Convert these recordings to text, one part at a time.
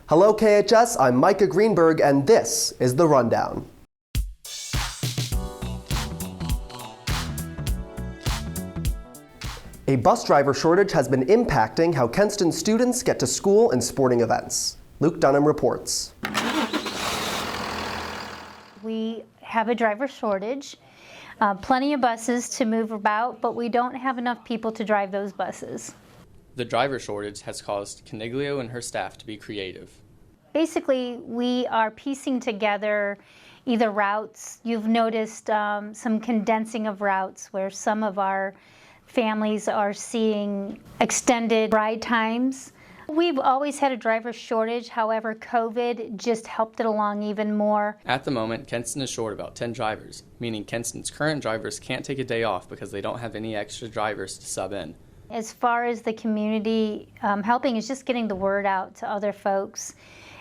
Hello KHS, I'm Micah Greenberg, and this is The Rundown. A bus driver shortage has been impacting how Kenston students get to school and sporting events. Luke Dunham reports. We have a driver shortage, plenty of buses to move about, but we don't have enough people to drive those buses. The driver shortage has caused Caniglio and her staff to be creative. Basically, we are piecing together either routes. You've noticed some condensing of routes where some of our families are seeing extended ride times. We've always had a driver shortage, however, COVID just helped it along even more. At the moment, Kenston is short about 10 drivers, meaning Kenston's current drivers can't take a day off because they don't have any extra drivers to sub in. As far as the community helping is just getting the word out to other folks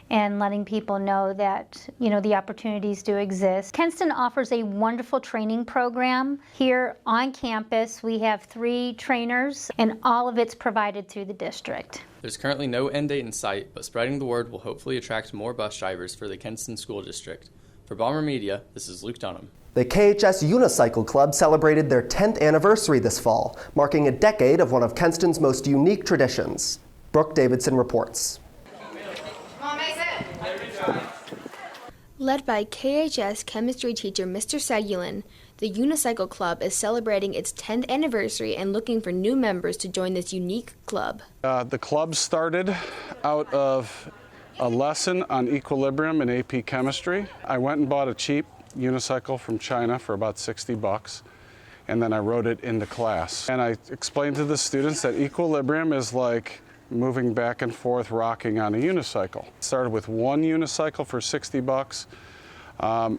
and letting people know that, the opportunities do exist. Kenston offers a wonderful training program. Here on campus, we have 3 trainers, and all of it's provided through the district. There's currently no end date in sight, but spreading the word will hopefully attract more bus drivers for the Kenston School District. For Bomber Media, this is Luke Dunham. The KHS Unicycle Club celebrated their 10th anniversary this fall, marking a decade of one of Kenston's most unique traditions. Brooke Davidson reports. Led by KHS chemistry teacher Mr. Segulin, the Unicycle Club is celebrating its 10th anniversary and looking for new members to join this unique club. The club started out of a lesson on equilibrium in AP chemistry. I went and bought a cheap unicycle from China for about $60, and then I rode it into class. And I explained to the students that equilibrium is like moving back and forth, rocking on a unicycle. Started with one unicycle for $60,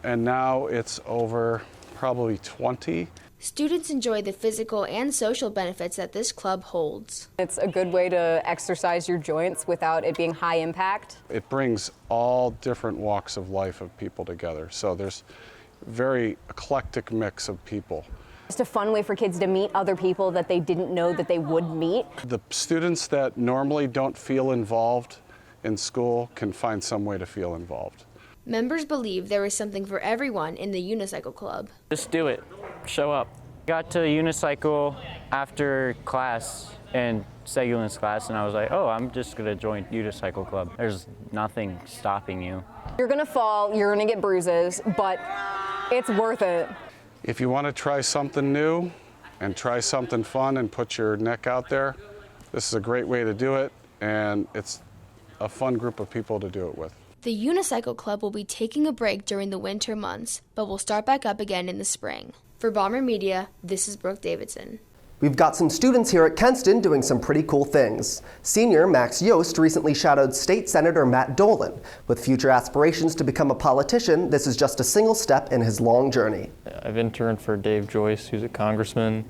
and now it's over probably 20. Students enjoy the physical and social benefits that this club holds. It's a good way to exercise your joints without it being high impact. It brings all different walks of life of people together, so there's a very eclectic mix of people. Just a fun way for kids to meet other people that they didn't know that they would meet. The students that normally don't feel involved in school can find some way to feel involved. Members believe there is something for everyone in the Unicycle Club. Just do it. Show up. Got to unicycle after class in Segulin's class, and I was like, oh, I'm just going to join Unicycle Club. There's nothing stopping you. You're going to fall, you're going to get bruises, but it's worth it. If you want to try something new and try something fun and put your neck out there, this is a great way to do it, and it's a fun group of people to do it with. The Unicycle Club will be taking a break during the winter months, but will start back up again in the spring. For Bomber Media, this is Brooke Davidson. We've got some students here at Kenston doing some pretty cool things. Senior Max Yost recently shadowed State Senator Matt Dolan. With future aspirations to become a politician, this is just a single step in his long journey. I've interned for Dave Joyce, who's a congressman,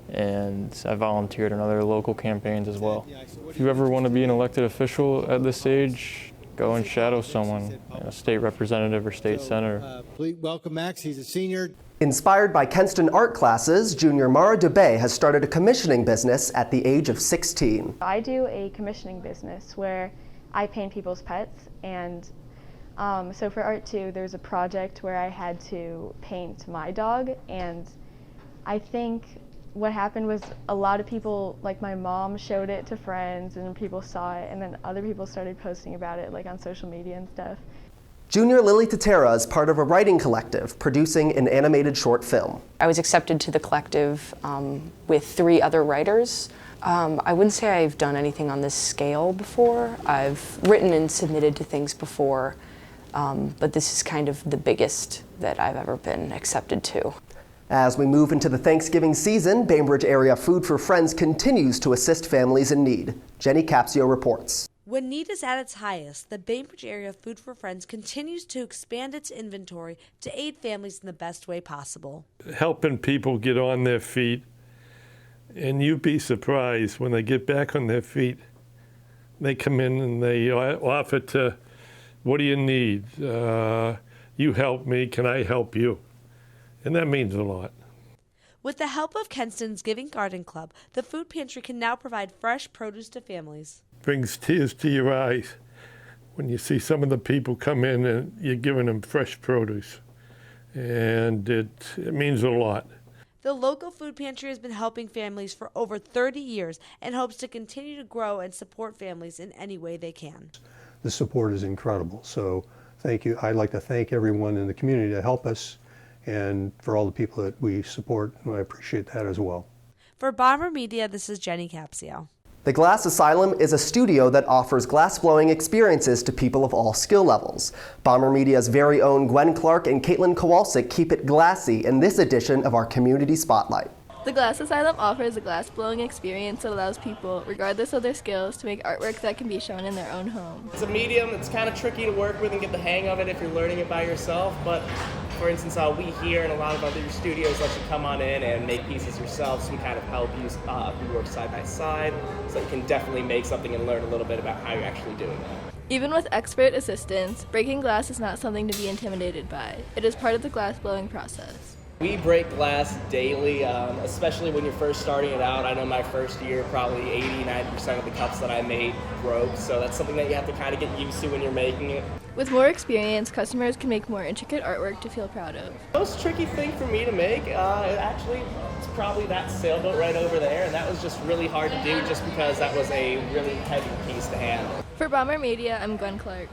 and I volunteered in other local campaigns as well. If you ever want to be an elected official at this age, go and shadow someone, a state representative or state senator. Please welcome Max, he's a senior. Inspired by Kenston art classes, junior Mara Dubé has started a commissioning business at the age of 16. I do a commissioning business where I paint people's pets, and so for art too, there's a project where I had to paint my dog, and I think what happened was a lot of people, like my mom, showed it to friends and people saw it, and then other people started posting about it like on social media and stuff. Junior Lily Tatera is part of a writing collective producing an animated short film. I was accepted to the collective with 3 other writers. I wouldn't say I've done anything on this scale before. I've written and submitted to things before, but this is kind of the biggest that I've ever been accepted to. As we move into the Thanksgiving season, Bainbridge Area Food for Friends continues to assist families in need. Jenny Capsio reports. When need is at its highest, the Bainbridge Area Food for Friends continues to expand its inventory to aid families in the best way possible. Helping people get on their feet, and you'd be surprised when they get back on their feet. They come in and they offer to, what do you need? You help me, can I help you? And that means a lot. With the help of Kenston's Giving Garden Club, the food pantry can now provide fresh produce to families. Brings tears to your eyes when you see some of the people come in and you're giving them fresh produce. And it means a lot. The local food pantry has been helping families for over 30 years and hopes to continue to grow and support families in any way they can. The support is incredible. So thank you. I'd like to thank everyone in the community to help us, and for all the people that we support. I appreciate that as well. For Bomber Media, this is Jenny Capsio. The Glass Asylum is a studio that offers glass-blowing experiences to people of all skill levels. Bomber Media's very own Gwen Clark and Caitlin Kowalczyk keep it glassy in this edition of our Community Spotlight. The Glass Asylum offers a glass-blowing experience that allows people, regardless of their skills, to make artwork that can be shown in their own home. It's a medium that's kind of tricky to work with and get the hang of it if you're learning it by yourself, but for instance, we here and a lot of other studios let you come on in and make pieces yourself, so we kind of help you. We work side by side, so you can definitely make something and learn a little bit about how you're actually doing it. Even with expert assistance, breaking glass is not something to be intimidated by. It is part of the glass-blowing process. We break glass daily, especially when you're first starting it out. I know my first year, probably 80-90% of the cups that I made broke, so that's something that you have to kind of get used to when you're making it. With more experience, customers can make more intricate artwork to feel proud of. The most tricky thing for me to make, it's probably that sailboat right over there, and that was just really hard to do just because that was a really heavy piece to handle. For Bomber Media, I'm Gwen Clark.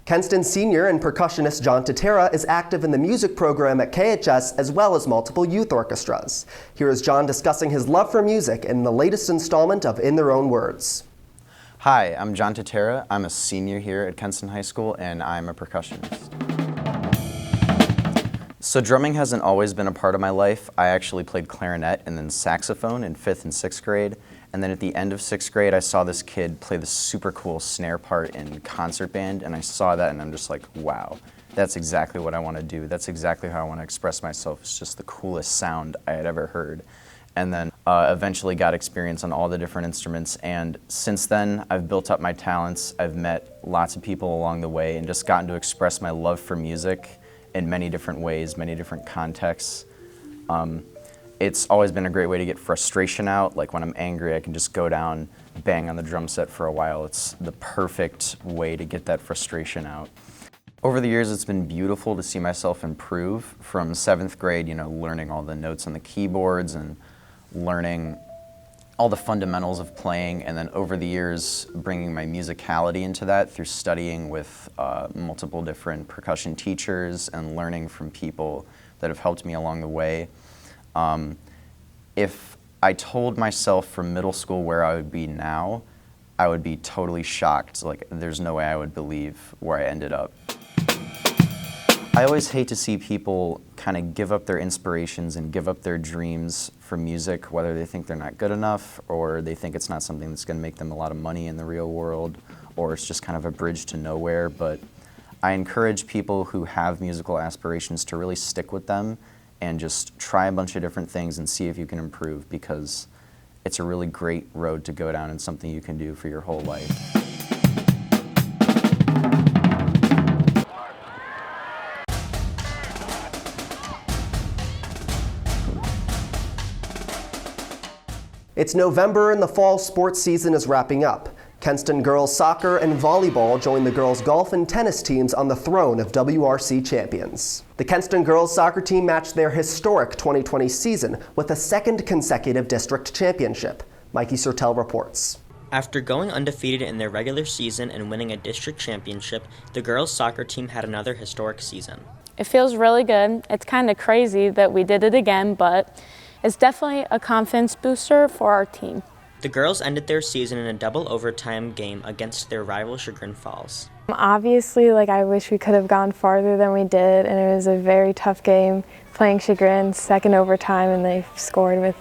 Kenston senior and percussionist John Tate is active in the music program at KHS as well as multiple youth orchestras. Here is John discussing his love for music in the latest installment of In Their Own Words. Hi, I'm John Tate. I'm a senior here at Kenston High School, and I'm a percussionist. So drumming hasn't always been a part of my life. I actually played clarinet and then saxophone in 5th and 6th grade. And then at the end of 6th grade, I saw this kid play this super cool snare part in concert band, and I saw that and I'm just like, wow, that's exactly what I want to do. That's exactly how I want to express myself. It's just the coolest sound I had ever heard. And then eventually got experience on all the different instruments, and since then I've built up my talents. I've met lots of people along the way and just gotten to express my love for music in many different ways, many different contexts. It's always been a great way to get frustration out. Like when I'm angry, I can just go down, bang on the drum set for a while. It's the perfect way to get that frustration out. Over the years, it's been beautiful to see myself improve from 7th grade, learning all the notes on the keyboards and learning all the fundamentals of playing, and then over the years, bringing my musicality into that through studying with multiple different percussion teachers and learning from people that have helped me along the way. If I told myself from middle school where I would be now, I would be totally shocked. Like, there's no way I would believe where I ended up. I always hate to see people kind of give up their inspirations and give up their dreams for music, whether they think they're not good enough or they think it's not something that's going to make them a lot of money in the real world, or it's just kind of a bridge to nowhere. But I encourage people who have musical aspirations to really stick with them and just try a bunch of different things and see if you can improve, because it's a really great road to go down and something you can do for your whole life. It's November and the fall sports season is wrapping up. Kenston girls soccer and volleyball join the girls golf and tennis teams on the throne of WRC champions. The Kenston girls soccer team matched their historic 2020 season with a second consecutive district championship. Mikey Sertel reports. After going undefeated in their regular season and winning a district championship, the girls soccer team had another historic season. It feels really good. It's kind of crazy that we did it again, but it's definitely a confidence booster for our team. The girls ended their season in a double overtime game against their rival Chagrin Falls. Obviously, I wish we could have gone farther than we did, and it was a very tough game playing Chagrin, second overtime, and they scored with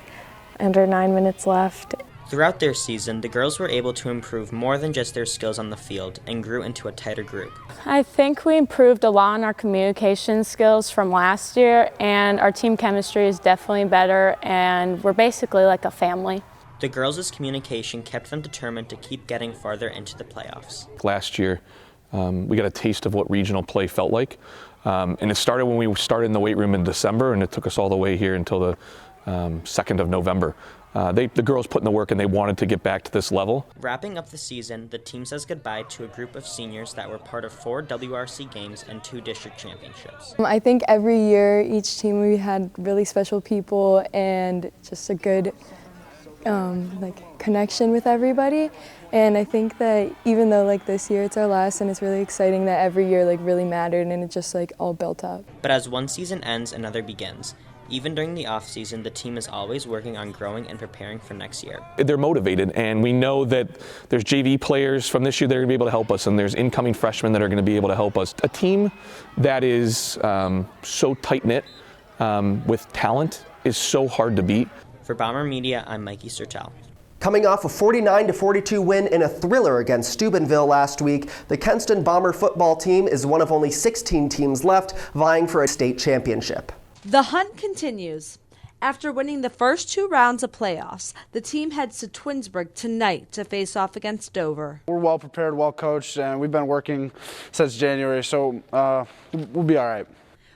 under 9 minutes left. Throughout their season, the girls were able to improve more than just their skills on the field and grew into a tighter group. I think we improved a lot on our communication skills from last year, and our team chemistry is definitely better, and we're basically like a family. The girls' communication kept them determined to keep getting farther into the playoffs. Last year, we got a taste of what regional play felt like. And it started when we started in the weight room in December, and it took us all the way here until the 2nd of November. The girls put in the work and they wanted to get back to this level. Wrapping up the season, the team says goodbye to a group of seniors that were part of 4 WRC games and 2 district championships. I think every year, each team, we had really special people and just a good connection with everybody. And I think that even though this year it's our last, and it's really exciting that every year really mattered and it just all built up. But as one season ends, another begins. Even during the off-season, the team is always working on growing and preparing for next year. They're motivated, and we know that there's JV players from this year that are going to be able to help us, and there's incoming freshmen that are going to be able to help us. A team that is so tight-knit with talent is so hard to beat. For Bomber Media, I'm Mikey Sertel. Coming off a 49-42 win in a thriller against Steubenville last week, the Kenston Bomber football team is one of only 16 teams left vying for a state championship. The hunt continues. After winning the first 2 rounds of playoffs, the team heads to Twinsburg tonight to face off against Dover. We're well prepared, well coached, and we've been working since January, so we'll be all right.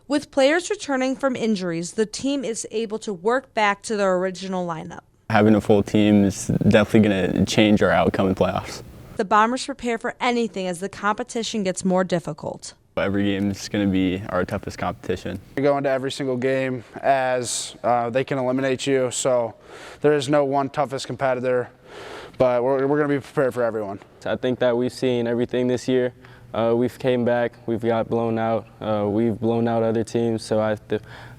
With players returning from injuries, the team is able to work back to their original lineup. Having a full team is definitely going to change our outcome in playoffs. The Bombers prepare for anything as the competition gets more difficult. Every game is going to be our toughest competition. We go into every single game as they can eliminate you, so there is no one toughest competitor, but we're going to be prepared for everyone. I think that we've seen everything this year. We've came back, we've got blown out, we've blown out other teams, so I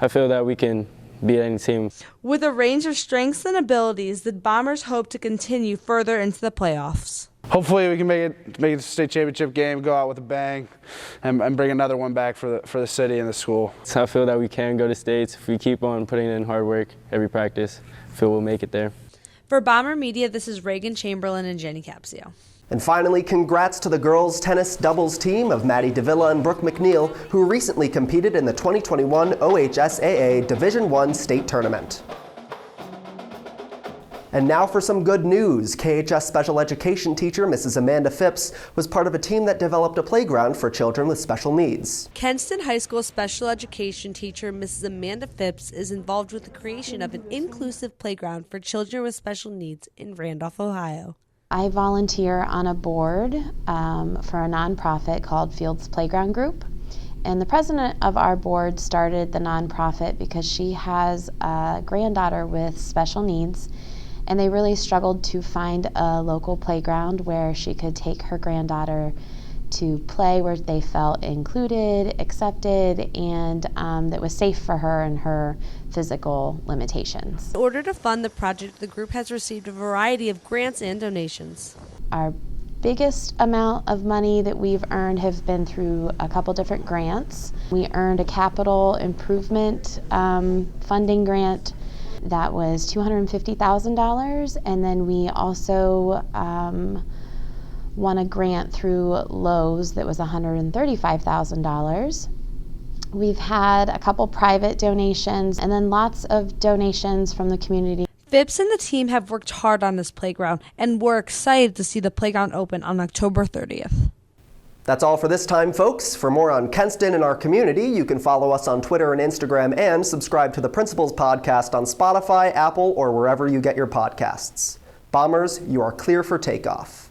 feel that we can beat any team. With a range of strengths and abilities, the Bombers hope to continue further into the playoffs. Hopefully we can make it to the state championship game, go out with a bang, and bring another one back for the city and the school. So I feel that we can go to states if we keep on putting in hard work every practice. I feel we'll make it there. For Bomber Media, this is Reagan Chamberlain and Jenny Capsio. And finally, congrats to the girls' tennis doubles team of Maddie Davila and Brooke McNeil, who recently competed in the 2021 OHSAA Division I state tournament. And now for some good news. KHS special education teacher Mrs. Amanda Phipps was part of a team that developed a playground for children with special needs. Kenston High School special education teacher Mrs. Amanda Phipps is involved with the creation of an inclusive playground for children with special needs in Randolph, Ohio. I volunteer on a board for a nonprofit called Fields Playground Group. And the president of our board started the nonprofit because she has a granddaughter with special needs, and they really struggled to find a local playground where she could take her granddaughter to play, where they felt included, accepted, and that was safe for her and her physical limitations. In order to fund the project, the group has received a variety of grants and donations. Our biggest amount of money that we've earned have been through a couple different grants. We earned a capital improvement funding grant that was $250,000, and then we also won a grant through Lowe's that was $135,000. We've had a couple private donations and then lots of donations from the community. Phipps and the team have worked hard on this playground, and we're excited to see the playground open on October 30th. That's all for this time, folks. For more on Kenston and our community, you can follow us on Twitter and Instagram and subscribe to the Principals Podcast on Spotify, Apple, or wherever you get your podcasts. Bombers, you are clear for takeoff.